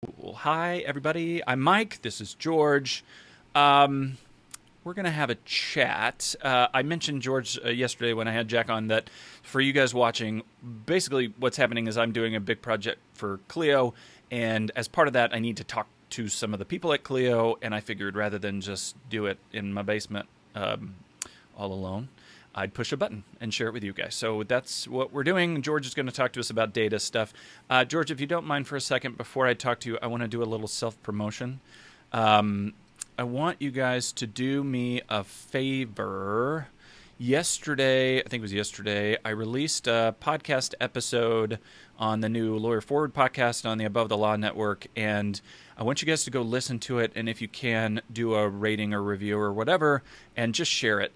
Hi, everybody. I'm Mike. This is George. Um, we're going to have a chat. I mentioned, George, yesterday when I had Jack on that for you guys watching, basically what's happening is I'm doing a big project for Clio. And as part of that, I need to talk to some of the people at Clio. And I figured rather than just do it in my basement all alone, I'd push a button and share it with you guys. So that's what we're doing. George is going to talk to us about data stuff. George, if you don't mind for a second, before I talk to you, I want to do a little self-promotion. Um, I want you guys to do me a favor. Yesterday, I think it was yesterday, I released a podcast episode on the new Lawyer Forward podcast on the Above the Law Network, and I want you guys to go listen to it, and if you can, do a rating or review or whatever, and just share it.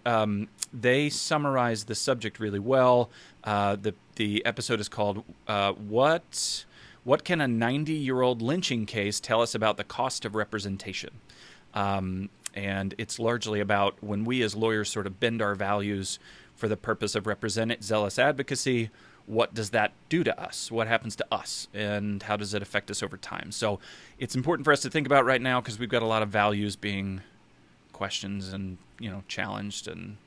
They summarize the subject really well. The episode is called "What Can a 90-Year-Old Lynching Case Tell Us About the Cost of Representation?" And it's largely about when we as lawyers sort of bend our values for the purpose of zealous advocacy, what does that do to us? What happens to us? And how does it affect us over time? So it's important for us to think about right now because we've got a lot of values being questioned and, challenged, and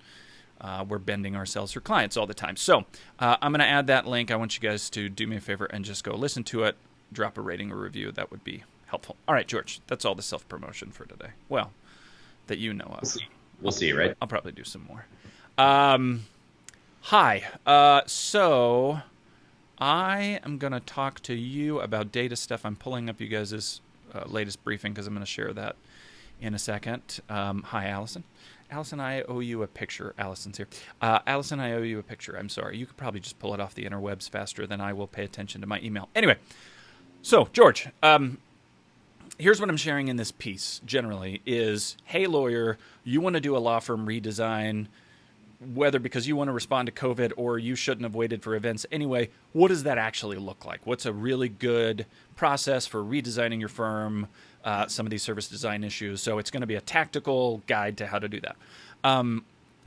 we're bending ourselves for clients all the time. So I'm going to add that link. I want you guys to do me a favor and just go listen to it, drop a rating or review. That would be helpful. All right, George, that's all the self-promotion for today. Well, that you know of. We'll see, right? I'll probably do some more. Hi. So I am going to talk to you about data stuff. I'm pulling up you guys' latest briefing because I'm going to share that in a second. Hi, Allison. Allison, I owe you a picture. Allison's here. Allison, I owe you a picture. I'm sorry. You could probably just pull it off the interwebs faster than I will pay attention to my email. Anyway, so, George, here's what I'm sharing in this piece generally is, hey, lawyer, you want to do a law firm redesign, whether because you want to respond to COVID or you shouldn't have waited for events anyway, what does that actually look like? What's a really good process for redesigning your firm, some of these service design issues? So it's going to be a tactical guide to how to do that.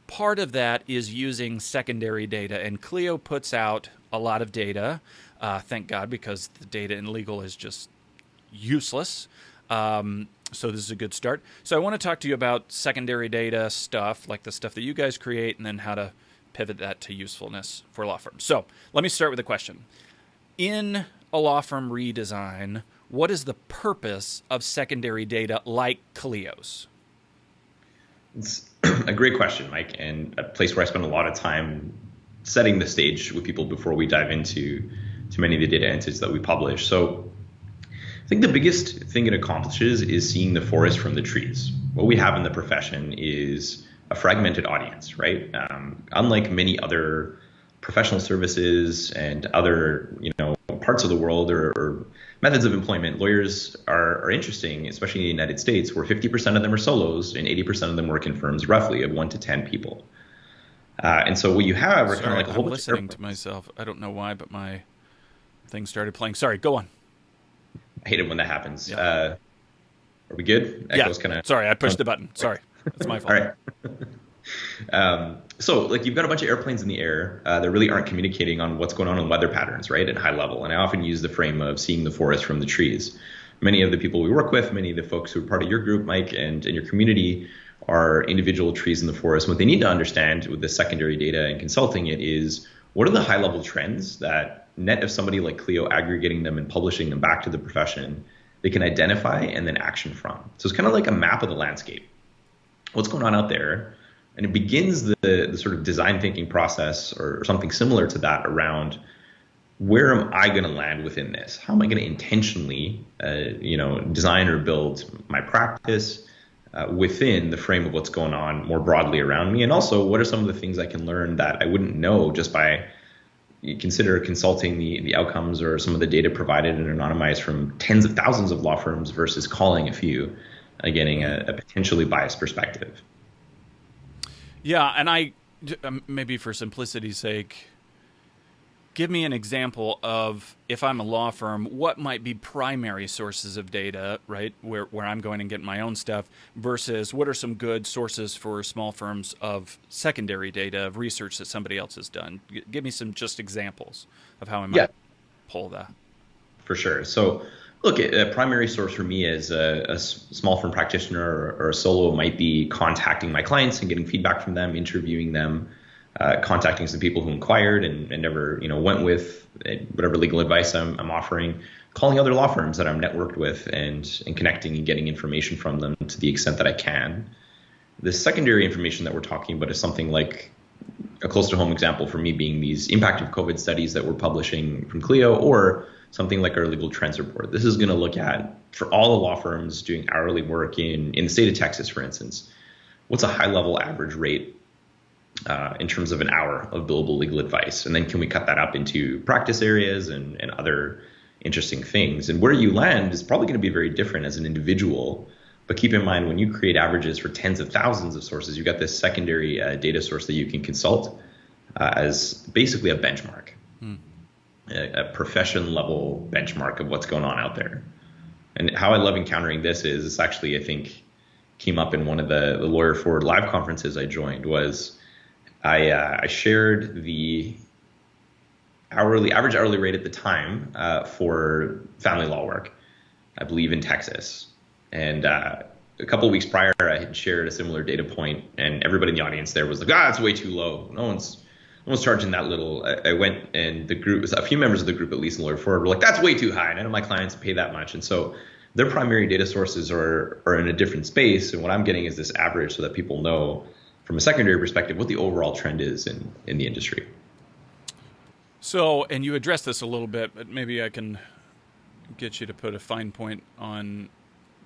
Part of that is using secondary data, and Clio puts out a lot of data, thank God, because the data in legal is just useless. So this is a good start. So I want to talk to you about secondary data stuff, like the stuff that you guys create, and then how to pivot that to usefulness for law firms. So let me start with a question. In a law firm redesign, what is the purpose of secondary data like Clio's? It's a great question, Mike, and a place where I spend a lot of time setting the stage with people before we dive into many of the data entities that we publish. So I think the biggest thing it accomplishes is seeing the forest from the trees. What we have in the profession is a fragmented audience, right? Unlike many other professional services and other, parts of the world or methods of employment, lawyers are interesting, especially in the United States, where 50% of them are solos and 80% of them work in firms roughly of 1 to 10 people. And so what you have are kind of like a whole I'm bunch listening of to myself. I don't know why, but my thing started playing. Sorry, go on. I hate it when that happens. Yeah. Are we good? Echoes sorry, I pushed the button. Sorry, that's my fault. All right. So you've got a bunch of airplanes in the air that really aren't communicating on what's going on in weather patterns, right, at high level. And I often use the frame of seeing the forest from the trees. Many of the people we work with, many of the folks who are part of your group, Mike, and in your community are individual trees in the forest. What they need to understand with the secondary data and consulting it is, what are the high level trends that net of somebody like Clio aggregating them and publishing them back to the profession, they can identify and then action from. So it's kind of like a map of the landscape. What's going on out there? And it begins the sort of design thinking process or something similar to that around, where am I going to land within this? How am I going to intentionally, design or build my practice within the frame of what's going on more broadly around me? And also, what are some of the things I can learn that I wouldn't know just by consider consulting the outcomes or some of the data provided and anonymized from tens of thousands of law firms versus calling a few, getting a potentially biased perspective. Yeah, and I maybe for simplicity's sake, give me an example of, if I'm a law firm, what might be primary sources of data, right, where I'm going and getting my own stuff, versus what are some good sources for small firms of secondary data, of research that somebody else has done. Give me some just examples of how I might pull that. For sure. So Look, a primary source for me as a small firm practitioner or a solo might be contacting my clients and getting feedback from them, interviewing them, contacting some people who inquired and never, went with whatever legal advice I'm offering, calling other law firms that I'm networked with and connecting and getting information from them to the extent that I can. The secondary information that we're talking about is something like a close to home example for me being these impact of COVID studies that we're publishing from Clio, or something like our legal trends report. This is going to look at, for all the law firms doing hourly work in the state of Texas, for instance, what's a high level average rate in terms of an hour of billable legal advice? And then can we cut that up into practice areas and other interesting things? And where you land is probably going to be very different as an individual. But keep in mind, when you create averages for tens of thousands of sources, you've got this secondary data source that you can consult as basically a benchmark, a profession level benchmark of what's going on out there. And how I love encountering this is, this actually, I think, came up in one of the Lawyer Forward live conferences I joined, was I shared the average hourly rate at the time for family law work, I believe in Texas. And a couple of weeks prior, I had shared a similar data point, and everybody in the audience there was like, it's way too low. No one's charging that little. I went, and the group, a few members of the group, at least in Lawyer Forward, were like, that's way too high. None of my clients pay that much. And so their primary data sources are in a different space. And what I'm getting is this average so that people know from a secondary perspective what the overall trend is in the industry. So, and you addressed this a little bit, but maybe I can get you to put a fine point on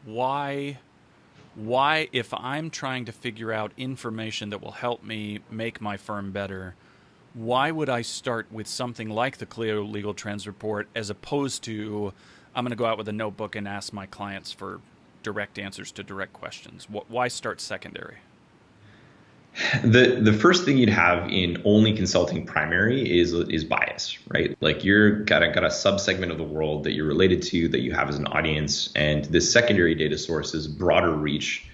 why, if I'm trying to figure out information that will help me make my firm better, why would I start with something like the Clio Legal Trends Report as opposed to I'm going to go out with a notebook and ask my clients for direct answers to direct questions? Why start secondary? The first thing you'd have in only consulting primary is bias, right? Like you're got a subsegment of the world that you're related to, that you have as an audience, and this secondary data source is broader reach.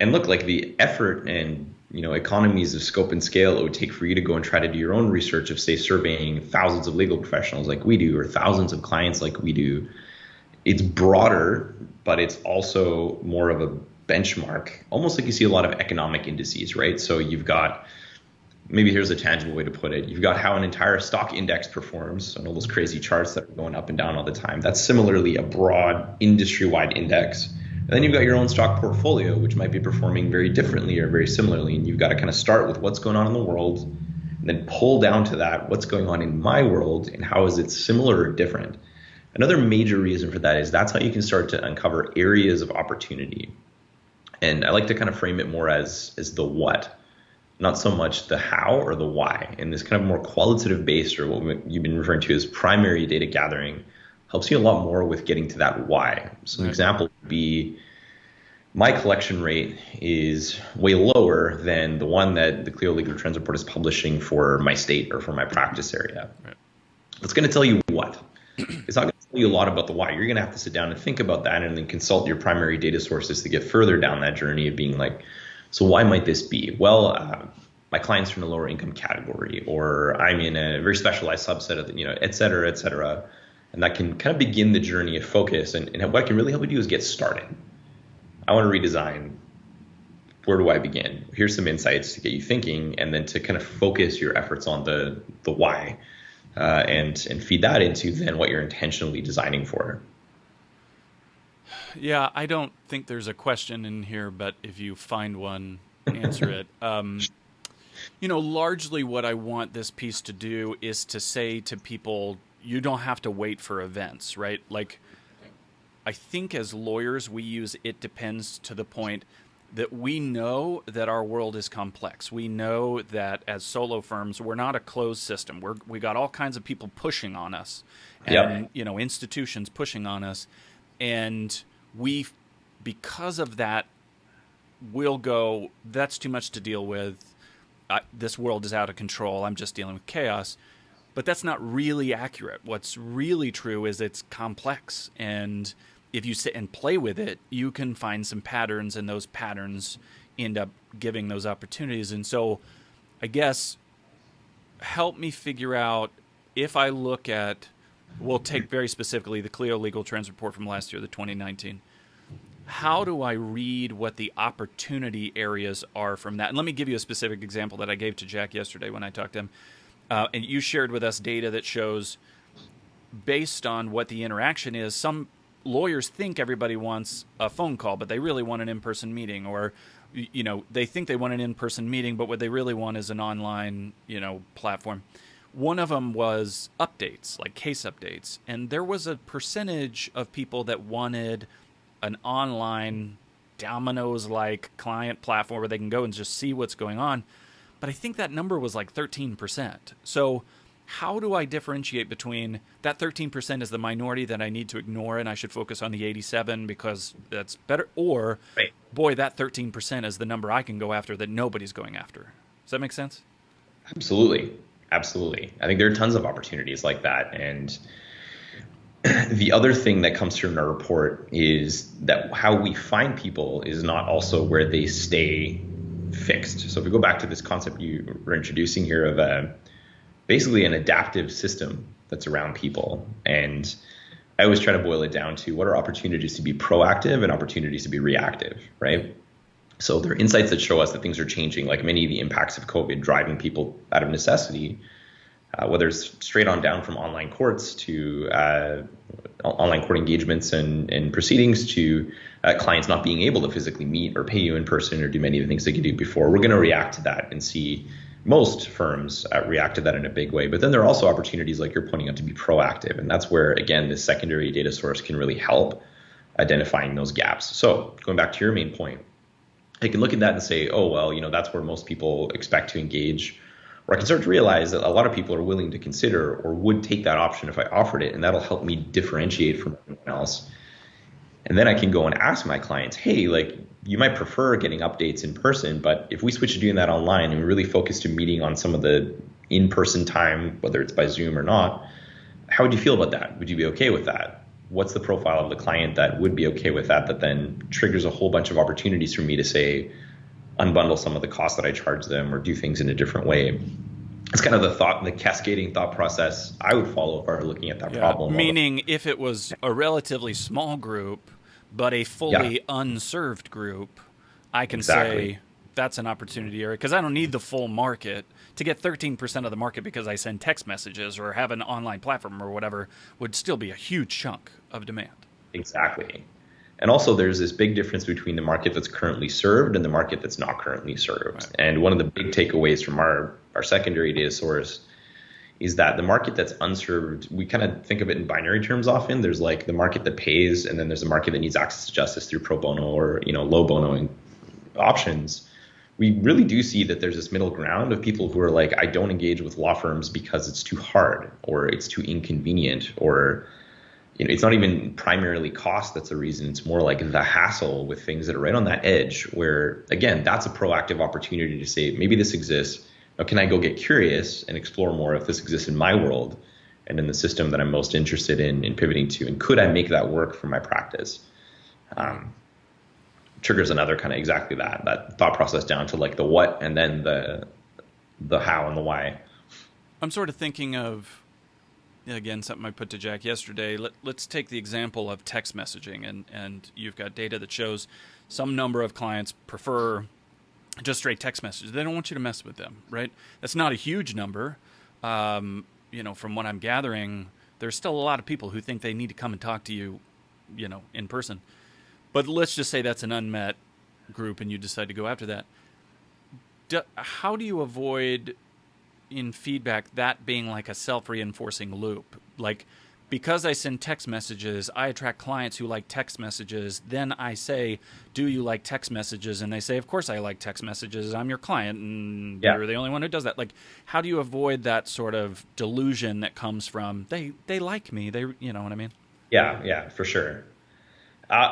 And look, like the effort and economies of scope and scale it would take for you to go and try to do your own research of, say, surveying thousands of legal professionals like we do, or thousands of clients like we do. It's broader, but it's also more of a benchmark, almost like you see a lot of economic indices, right? So you've got, maybe here's a tangible way to put it, you've got how an entire stock index performs and all those crazy charts that are going up and down all the time. That's similarly a broad industry-wide index. And then you've got your own stock portfolio, which might be performing very differently or very similarly. And you've got to kind of start with what's going on in the world and then pull down to that, what's going on in my world and how is it similar or different? Another major reason for that is that's how you can start to uncover areas of opportunity. And I like to kind of frame it more as the what, not so much the how or the why. And this kind of more qualitative based, or what you've been referring to as primary data gathering, helps you a lot more with getting to that why. So an example would be, my collection rate is way lower than the one that the Clio Legal Trends Report is publishing for my state or for my practice area. Right. It's going to tell you what. It's not going to tell you a lot about the why. You're going to have to sit down and think about that and then consult your primary data sources to get further down that journey of being like, so why might this be? Well, my client's from a lower income category, or I'm in a very specialized subset of, et cetera, et cetera. And that can kind of begin the journey of focus. And what I can really help you do is get started. I want to redesign. Where do I begin? Here's some insights to get you thinking, and then to kind of focus your efforts on the why. And feed that into then what you're intentionally designing for. Yeah, I don't think there's a question in here, but if you find one, answer it. Largely what I want this piece to do is to say to people, you don't have to wait for events, right? Like, I think as lawyers, we use it depends to the point that we know that our world is complex. We know that as solo firms, we're not a closed system. We got all kinds of people pushing on us, and institutions pushing on us, and we, because of that, we'll go, that's too much to deal with. This world is out of control. I'm just dealing with chaos. But that's not really accurate. What's really true is it's complex, and if you sit and play with it, you can find some patterns, and those patterns end up giving those opportunities. And so I guess help me figure out, if I look at we'll take very specifically the Clio legal trends report from last year, the 2019. How do I read what the opportunity areas are from that? And let me give you a specific example that I gave to Jack yesterday when I talked to him. And you shared with us data that shows, based on what the interaction is, some lawyers think everybody wants a phone call, but they really want an in-person meeting. Or, they think they want an in-person meeting, but what they really want is an online, platform. One of them was updates, like case updates. And there was a percentage of people that wanted an online Domino's-like client platform where they can go and just see what's going on. But I think that number was like 13%. So how do I differentiate between that 13% is the minority that I need to ignore and I should focus on the 87 because that's better? Or, Right. boy, that 13% is the number I can go after that nobody's going after. Does that make sense? Absolutely. Absolutely. I think there are tons of opportunities like that. And the other thing that comes through in our report is that how we find people is not also where they stay fixed. So if we go back to this concept you were introducing here of basically an adaptive system that's around people. And I always try to boil it down to what are opportunities to be proactive and opportunities to be reactive, right? So there are insights that show us that things are changing, like many of the impacts of COVID driving people out of necessity, whether it's straight on down from online courts to online court engagements and proceedings to clients not being able to physically meet or pay you in person or do many of the things they could do before. We're going to react to that and see most firms react to that in a big way. But then there are also opportunities like you're pointing out to be proactive. And that's where, again, this secondary data source can really help identifying those gaps. So going back to your main point, I can look at that and say, oh, well, that's where most people expect to engage. Or I can start to realize that a lot of people are willing to consider or would take that option if I offered it, and that'll help me differentiate from everyone else. And then I can go and ask my clients, hey, like you might prefer getting updates in person, but if we switch to doing that online and we really focus to meeting on some of the in-person time, whether it's by Zoom or not, how would you feel about that? Would you be okay with that? What's the profile of the client that would be okay with that then triggers a whole bunch of opportunities for me to say, unbundle some of the costs that I charge them or do things in a different way. It's kind of the cascading thought process I would follow if I were looking at that problem. Meaning if it was a relatively small group, but a fully unserved group, I can say that's an opportunity area because I don't need the full market. To get 13% of the market because I send text messages or have an online platform or whatever would still be a huge chunk of demand. Exactly. And also there's this big difference between the market that's currently served and the market that's not currently served. Right. And one of the big takeaways from our secondary data source is that the market that's unserved, we kind of think of it in binary terms often. There's like the market that pays, and then there's a market that needs access to justice through pro bono or low bono options. We really do see that there's this middle ground of people who are like, I don't engage with law firms because it's too hard or it's too inconvenient or it's not even primarily cost that's the reason. It's more like the hassle with things that are right on that edge where, again, that's a proactive opportunity to say, maybe this exists. Now, can I go get curious and explore more if this exists in my world and in the system that I'm most interested in pivoting to? And could I make that work for my practice? Triggers another kind of exactly that thought process down to like the what and then the how and the why. I'm sort of thinking of, again, something I put to Jack yesterday. Let's take the example of text messaging, and you've got data that shows some number of clients prefer just straight text messages. They don't want you to mess with them, right? That's not a huge number. From what I'm gathering, there's still a lot of people who think they need to come and talk to you, in person. But let's just say that's an unmet group and you decide to go after that. How do you avoid in feedback that being like a self-reinforcing loop? Like, because I send text messages, I attract clients who like text messages. Then I say, do you like text messages? And they say, of course I like text messages. I'm your client and you're the only one who does that. Like, how do you avoid that sort of delusion that comes from they like me? You know what I mean? Yeah, for sure.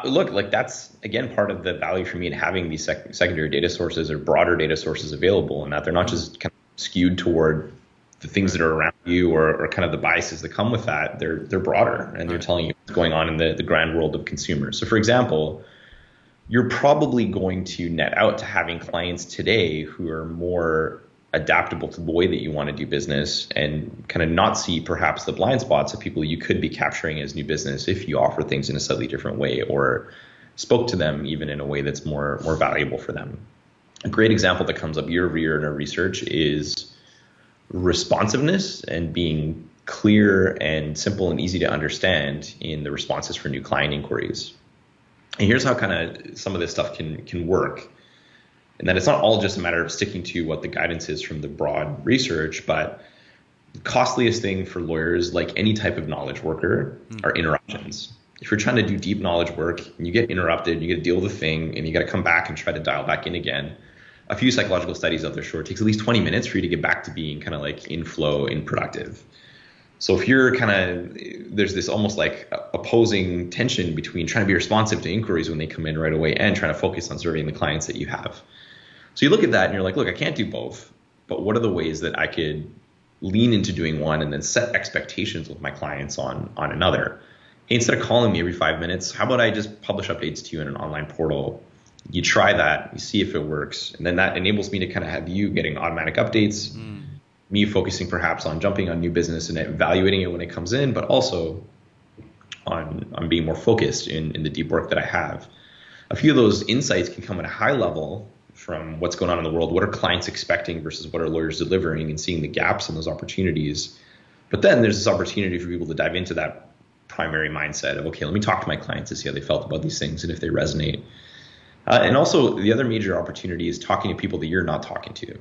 Look, like that's, again, part of the value for me in having these secondary data sources or broader data sources available, and that they're not just kind of skewed toward the things that are around you or kind of the biases that come with that. They're broader, and they're telling you what's going on in the grand world of consumers. So, for example, you're probably going to net out to having clients today who are more adaptable to the way that you want to do business, and kind of not see perhaps the blind spots of people you could be capturing as new business if you offer things in a slightly different way or spoke to them even in a way that's more valuable for them. A great example that comes up year over year in our research is responsiveness and being clear and simple and easy to understand in the responses for new client inquiries. And here's how kind of some of this stuff can work. And that it's not all just a matter of sticking to what the guidance is from the broad research, but the costliest thing for lawyers, like any type of knowledge worker, are interruptions. If you're trying to do deep knowledge work and you get interrupted, you got to deal with a thing and you got to come back and try to dial back in again. A few psychological studies out there show it takes at least 20 minutes for you to get back to being kind of like in flow, in productive. So if you're kind of, there's this almost like opposing tension between trying to be responsive to inquiries when they come in right away and trying to focus on serving the clients that you have. So you look at that and you're like, look, I can't do both, but what are the ways that I could lean into doing one and then set expectations with my clients on another? Instead of calling me every 5 minutes, how about I just publish updates to you in an online portal? You try that, you see if it works, and then that enables me to kind of have you getting automatic updates, me focusing perhaps on jumping on new business and evaluating it when it comes in, but also on being more focused in the deep work that I have. A few of those insights can come at a high level from what's going on in the world. What are clients expecting versus what are lawyers delivering, and seeing the gaps in those opportunities. But then there's this opportunity for people to dive into that primary mindset of, okay, let me talk to my clients to see how they felt about these things and if they resonate. And also the other major opportunity is talking to people that you're not talking to.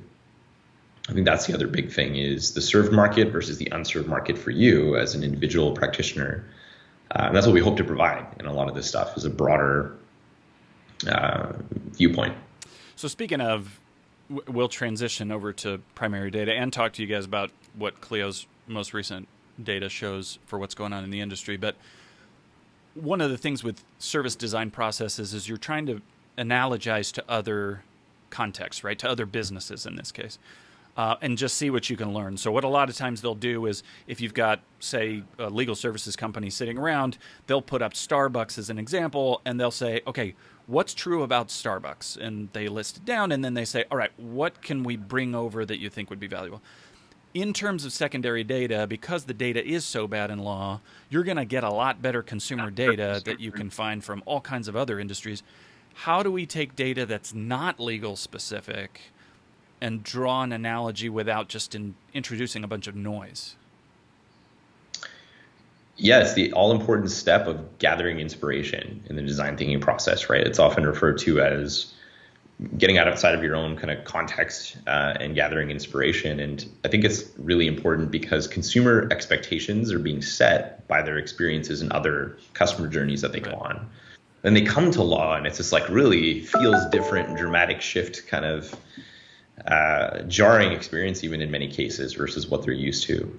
I think that's the other big thing, is the served market versus the unserved market for you as an individual practitioner. And that's what we hope to provide in a lot of this stuff, is a broader viewpoint. So speaking of, we'll transition over to primary data and talk to you guys about what Clio's most recent data shows for what's going on in the industry. But one of the things with service design processes is you're trying to analogize to other contexts, right? To other businesses in this case, and just see what you can learn. So what a lot of times they'll do is, if you've got, say, a legal services company sitting around, they'll put up Starbucks as an example, and they'll say, okay, what's true about Starbucks? And they list it down, and then they say, all right, what can we bring over that you think would be valuable? In terms of secondary data, because the data is so bad in law, you're going to get a lot better consumer data that you can find from all kinds of other industries. How do we take data that's not legal specific and draw an analogy without just introducing a bunch of noise? Yeah, it's the all-important step of gathering inspiration in the design thinking process, right? It's often referred to as getting outside of your own kind of context and gathering inspiration. And I think it's really important because consumer expectations are being set by their experiences and other customer journeys that they go on. Then they come to law, and it's this like really feels different and dramatic shift, kind of jarring experience even in many cases versus what they're used to.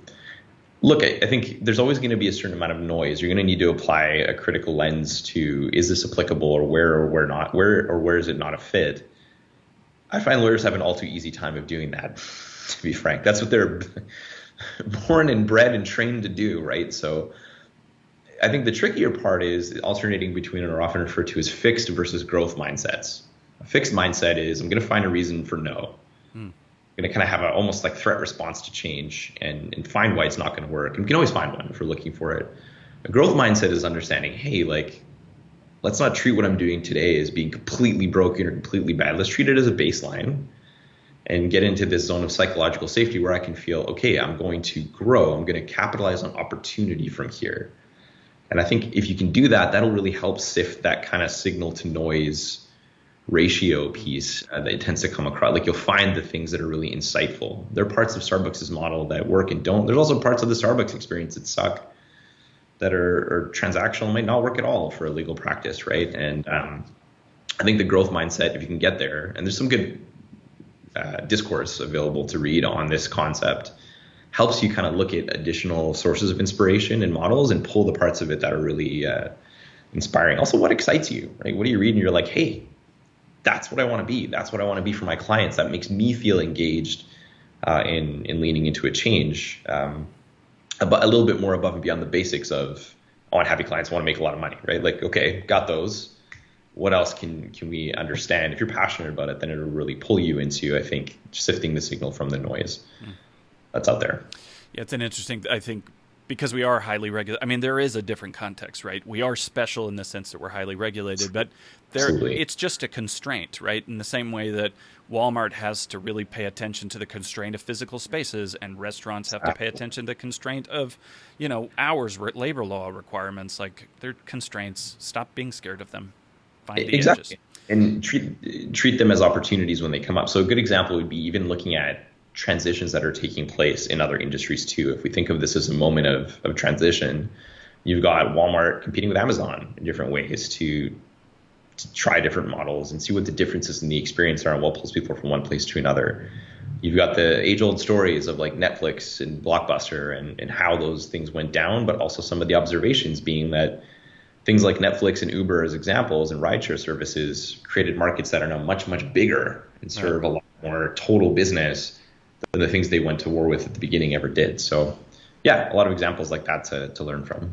Look, I think there's always going to be a certain amount of noise. You're going to need to apply a critical lens to, is this applicable, or where not, where is it not a fit? I find lawyers have an all too easy time of doing that, to be frank. That's what they're born and bred and trained to do, right? So I think the trickier part is alternating between what are often referred to as fixed versus growth mindsets. A fixed mindset is, I'm going to find a reason for no. I'm going to kind of have a almost like threat response to change and find why it's not going to work. And we can always find one if we're looking for it. A growth mindset is understanding, hey, like, let's not treat what I'm doing today as being completely broken or completely bad. Let's treat it as a baseline and get into this zone of psychological safety where I can feel, okay, I'm going to grow. I'm going to capitalize on opportunity from here. And I think if you can do that, that'll really help sift that kind of signal to noise ratio piece that tends to come across. Like, you'll find the things that are really insightful. There are parts of Starbucks' model that work and don't. There's also parts of the Starbucks experience that suck, that are transactional, might not work at all for a legal practice, right? And I think the growth mindset, if you can get there, and there's some good discourse available to read on this concept, helps you kind of look at additional sources of inspiration and models and pull the parts of it that are really inspiring. Also, what excites you, right? What do you read and you're like, hey, that's what I want to be. That's what I want to be for my clients. That makes me feel engaged in leaning into a change. But a little bit more above and beyond the basics of, I want happy clients, I want to make a lot of money, right? Like, okay, got those. what else can we understand? If you're passionate about it, then it'll really pull you into, I think, sifting the signal from the noise that's out there. Yeah, it's an interesting, I think, because we are highly regulated. I mean, there is a different context, right? We are special in the sense that we're highly regulated, but it's just a constraint, right? In the same way that Walmart has to really pay attention to the constraint of physical spaces, and restaurants have to pay attention to the constraint of, hours, labor law requirements. Like, they're constraints. Stop being scared of them. Find the edges. And treat them as opportunities when they come up. So a good example would be even looking at transitions that are taking place in other industries too. If we think of this as a moment of transition, you've got Walmart competing with Amazon in different ways to try different models and see what the differences in the experience are and what pulls people from one place to another. You've got the age-old stories of like Netflix and Blockbuster and how those things went down, but also some of the observations being that things like Netflix and Uber as examples and rideshare services created markets that are now much, much bigger and serve a lot more total business than the things they went to war with at the beginning ever did. So yeah, a lot of examples like that to learn from.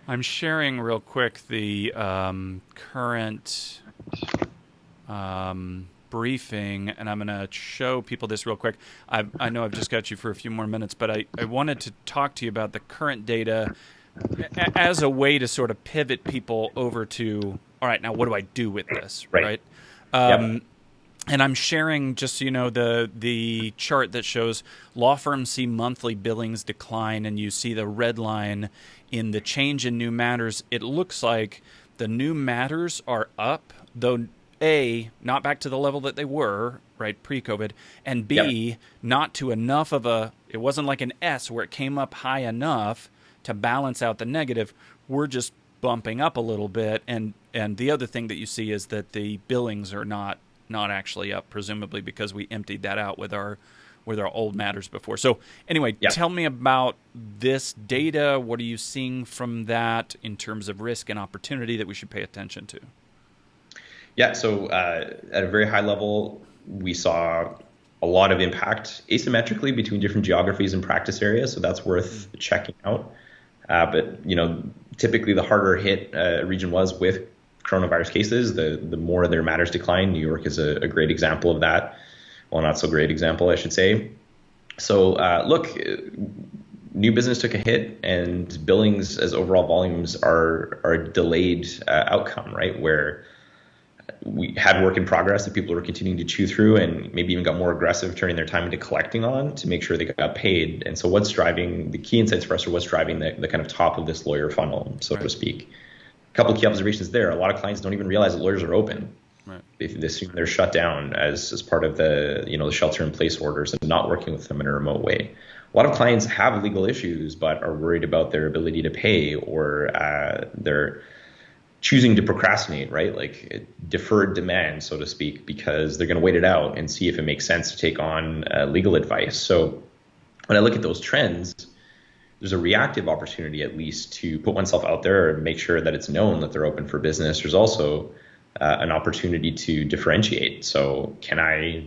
I'm sharing real quick the current briefing, and I'm going to show people this real quick. I know I've just got you for a few more minutes, but I wanted to talk to you about the current data as a way to sort of pivot people over to, all right, now what do I do with this, right? And I'm sharing, just so you know, the chart that shows law firms see monthly billings decline, and you see the red line in the change in new matters. It looks like the new matters are up, though A, not back to the level that they were, right, pre-COVID, and B, not to enough of it wasn't like an S where it came up high enough to balance out the negative. We're just bumping up a little bit, and the other thing that you see is that the billings are not actually up, presumably because we emptied that out with our old matters before. So anyway, tell me about this data. What are you seeing from that in terms of risk and opportunity that we should pay attention to? Yeah, so at a very high level, we saw a lot of impact asymmetrically between different geographies and practice areas, so that's worth checking out. But typically the harder hit region was with coronavirus cases, the more their matters decline. New York is a great example of that. Well, not so great example, I should say. So look, new business took a hit, and billings as overall volumes are a delayed outcome, right? Where we had work in progress that people were continuing to chew through and maybe even got more aggressive turning their time into collecting on to make sure they got paid. And so what's driving the key insights for us, or what's driving the kind of top of this lawyer funnel, so to speak? A couple of key observations there. A lot of clients don't even realize that lawyers are open. Right. They assume they're shut down as part of the the shelter in place orders and not working with them in a remote way. A lot of clients have legal issues but are worried about their ability to pay, or they're choosing to procrastinate, right? Like deferred demand, so to speak, because they're going to wait it out and see if it makes sense to take on legal advice. So when I look at those trends, there's a reactive opportunity at least to put oneself out there and make sure that it's known that they're open for business. There's also an opportunity to differentiate. So can I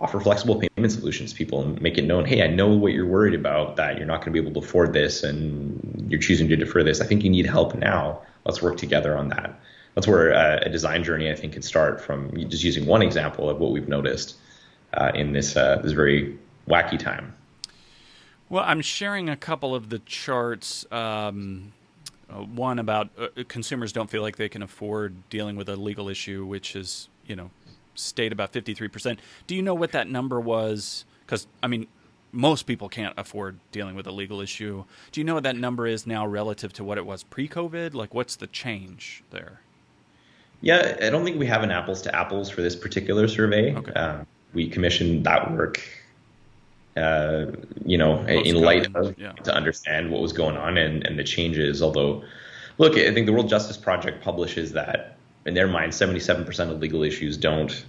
offer flexible payment solutions to people and make it known, hey, I know what you're worried about, that you're not going to be able to afford this and you're choosing to defer this. I think you need help now. Let's work together on that. That's where a design journey, I think, can start, from just using one example of what we've noticed in this very wacky time. Well, I'm sharing a couple of the charts. One about consumers don't feel like they can afford dealing with a legal issue, which is, stayed about 53%. Do you know what that number was? Because, most people can't afford dealing with a legal issue. Do you know what that number is now relative to what it was pre-COVID? Like, what's the change there? Yeah, I don't think we have an apples to apples for this particular survey. Okay. We commissioned that work, in light of to understand what was going on and the changes. Although, look, I think the World Justice Project publishes that in their mind, 77% of legal issues don't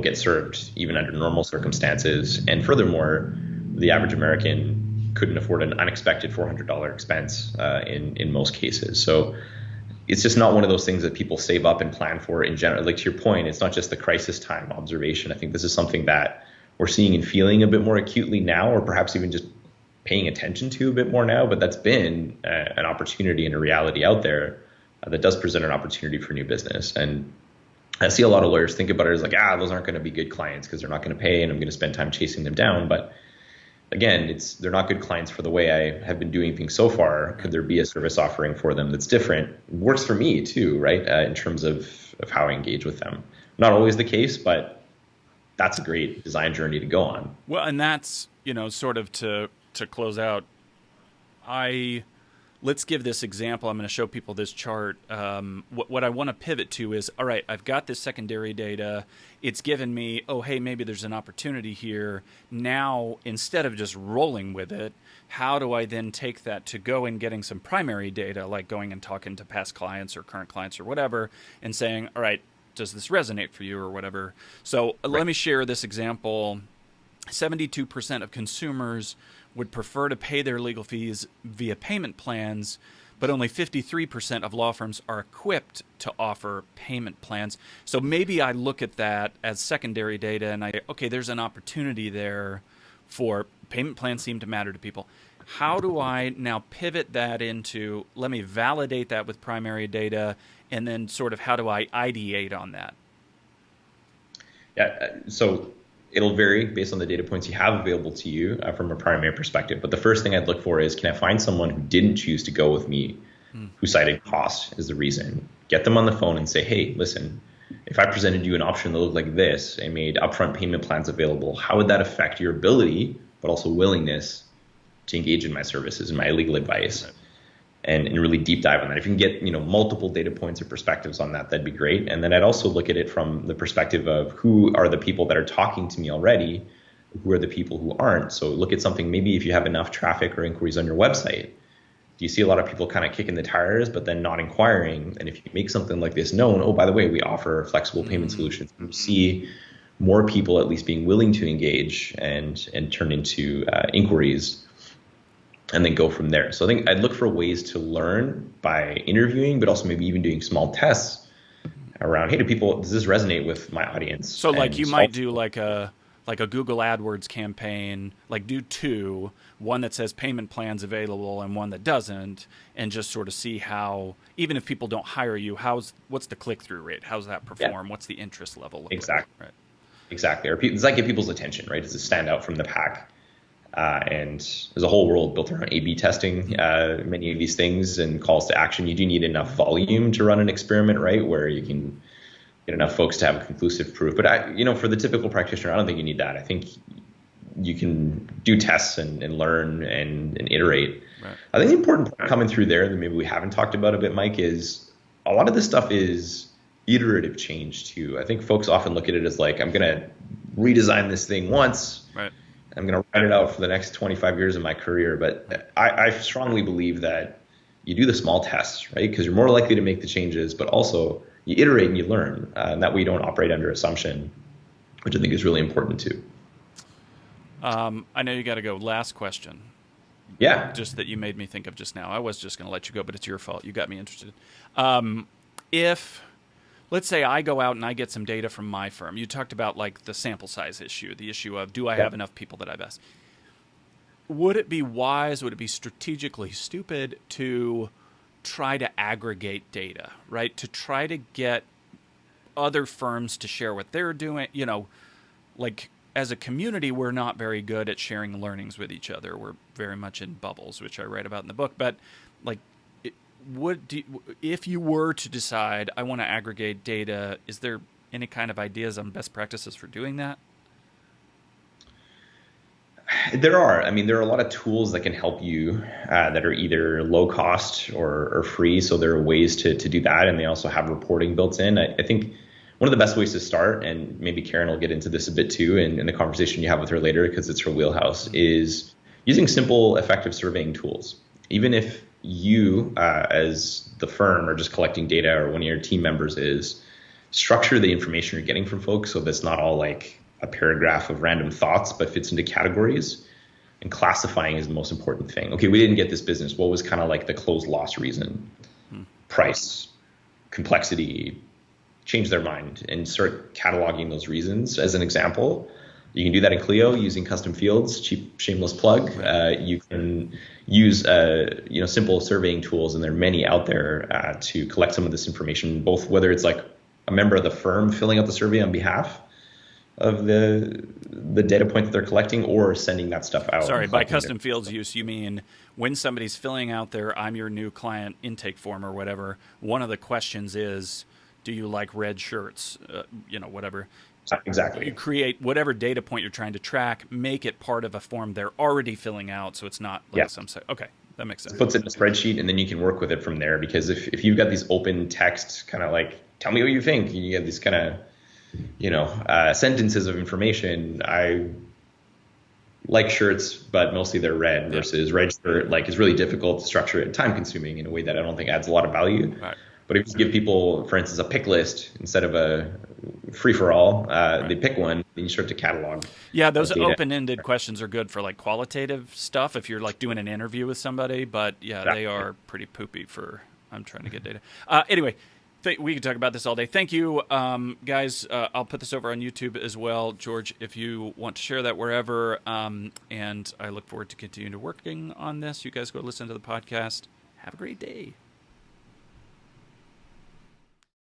get served even under normal circumstances. And furthermore, the average American couldn't afford an unexpected $400 expense in most cases. So it's just not one of those things that people save up and plan for in general. Like, to your point, it's not just the crisis time observation. I think this is something that we're seeing and feeling a bit more acutely now, or perhaps even just paying attention to a bit more now. But that's been an opportunity and a reality out there that does present an opportunity for new business. And I see a lot of lawyers think about it as like, those aren't going to be good clients because they're not going to pay and I'm going to spend time chasing them down. But again, they're not good clients for the way I have been doing things so far. Could there be a service offering for them that's different? It works for me too, right? In terms of how I engage with them. Not always the case, but that's a great design journey to go on. Well, and that's, sort of to close out, let's give this example. I'm going to show people this chart. What I want to pivot to is, all right, I've got this secondary data. It's given me, oh, hey, maybe there's an opportunity here. Now, instead of just rolling with it, how do I then take that to go and getting some primary data, like going and talking to past clients or current clients or whatever, and saying, all right, does this resonate for you or whatever? So let me share this example. 72% of consumers would prefer to pay their legal fees via payment plans, but only 53% of law firms are equipped to offer payment plans. So maybe I look at that as secondary data and I say, okay, there's an opportunity there for payment plans seem to matter to people. How do I now pivot that into, let me validate that with primary data, and then sort of how do I ideate on that? Yeah, so it'll vary based on the data points you have available to you from a primary perspective. But the first thing I'd look for is, can I find someone who didn't choose to go with me, who cited cost as the reason? Get them on the phone and say, hey, listen, if I presented you an option that looked like this and made upfront payment plans available, how would that affect your ability, but also willingness to engage in my services and my legal advice? Right. And really deep dive on that. If you can get multiple data points or perspectives on that, that'd be great. And then I'd also look at it from the perspective of who are the people that are talking to me already, who are the people who aren't. So look at something, maybe if you have enough traffic or inquiries on your website, do you see a lot of people kind of kicking the tires but then not inquiring? And if you make something like this known, oh, by the way, we offer flexible payment solutions, you see more people at least being willing to engage and turn into inquiries, and then go from there. So I think I'd look for ways to learn by interviewing, but also maybe even doing small tests around, hey, does this resonate with my audience? So like you might do like a Google AdWords campaign, like do two, one that says payment plans available and one that doesn't, and just sort of see how, even if people don't hire you, what's the click-through rate? How's that perform? Yeah. What's the interest level? Exactly. Right. Exactly. Or does that get people's attention, right? Does it stand out from the pack? And there's a whole world built around A/B testing, many of these things and calls to action. You do need enough volume to run an experiment, right, where you can get enough folks to have a conclusive proof. But for the typical practitioner, I don't think you need that. I think you can do tests and learn and iterate. Right. I think the important part coming through there that maybe we haven't talked about a bit, Mike, is a lot of this stuff is iterative change too. I think folks often look at it as like, I'm going to redesign this thing once. Right. I'm going to write it out for the next 25 years of my career. But I strongly believe that you do the small tests, right? Because you're more likely to make the changes, but also you iterate and you learn. And that way you don't operate under assumption, which I think is really important too. I know you got to go. Last question. Yeah. Just that you made me think of just now. I was just going to let you go, but it's your fault. You got me interested. Let's say I go out and I get some data from my firm. You talked about like the sample size issue, the issue of do I have enough people that I've asked? Would it be wise, would it be strategically stupid to try to aggregate data, right? To try to get other firms to share what they're doing. Like as a community, we're not very good at sharing learnings with each other. We're very much in bubbles, which I write about in the book. But like, if you were to decide I want to aggregate data, is there any kind of ideas on best practices for doing that? There are. I mean, there are a lot of tools that can help you that are either low cost or free. So there are ways to do that. And they also have reporting built in. I think one of the best ways to start, and maybe Karen will get into this a bit too in the conversation you have with her later because it's her wheelhouse, is using simple, effective surveying tools. Even if you as the firm are just collecting data, or one of your team members is, structure the information you're getting from folks so that's not all like a paragraph of random thoughts, but fits into categories. And classifying is the most important thing. Okay, we didn't get this business. What was kind of like the closed loss reason? Price, complexity, change their mind, and start cataloging those reasons. As an example, You can do that in Clio using custom fields, cheap, shameless plug. You can use simple surveying tools, and there are many out there to collect some of this information, both whether it's like a member of the firm filling out the survey on behalf of the data point that they're collecting, or sending that stuff out. Sorry, by custom fields use, you mean when somebody's filling out their "I'm your new client" intake form or whatever, one of the questions is, do you like red shirts? Whatever. Exactly. You create whatever data point you're trying to track, make it part of a form they're already filling out, so it's not like some say. Okay, that makes sense. It puts it in a spreadsheet, and then you can work with it from there. Because if you've got these open text, kind of like, tell me what you think, and you get these kind of sentences of information. I like shirts, but mostly they're red, versus red shirt is really difficult to structure it, time consuming in a way that I don't think adds a lot of value. Right. But if you give people, for instance, a pick list instead of a free-for-all, they pick one, then you start to catalog. Yeah, those open-ended questions are good for like qualitative stuff if you're like doing an interview with somebody. But they are pretty poopy for I'm trying to get data. Anyway, we could talk about this all day. Thank you, guys. I'll put this over on YouTube as well, George, if you want to share that wherever. And I look forward to continuing to working on this. You guys go listen to the podcast. Have a great day.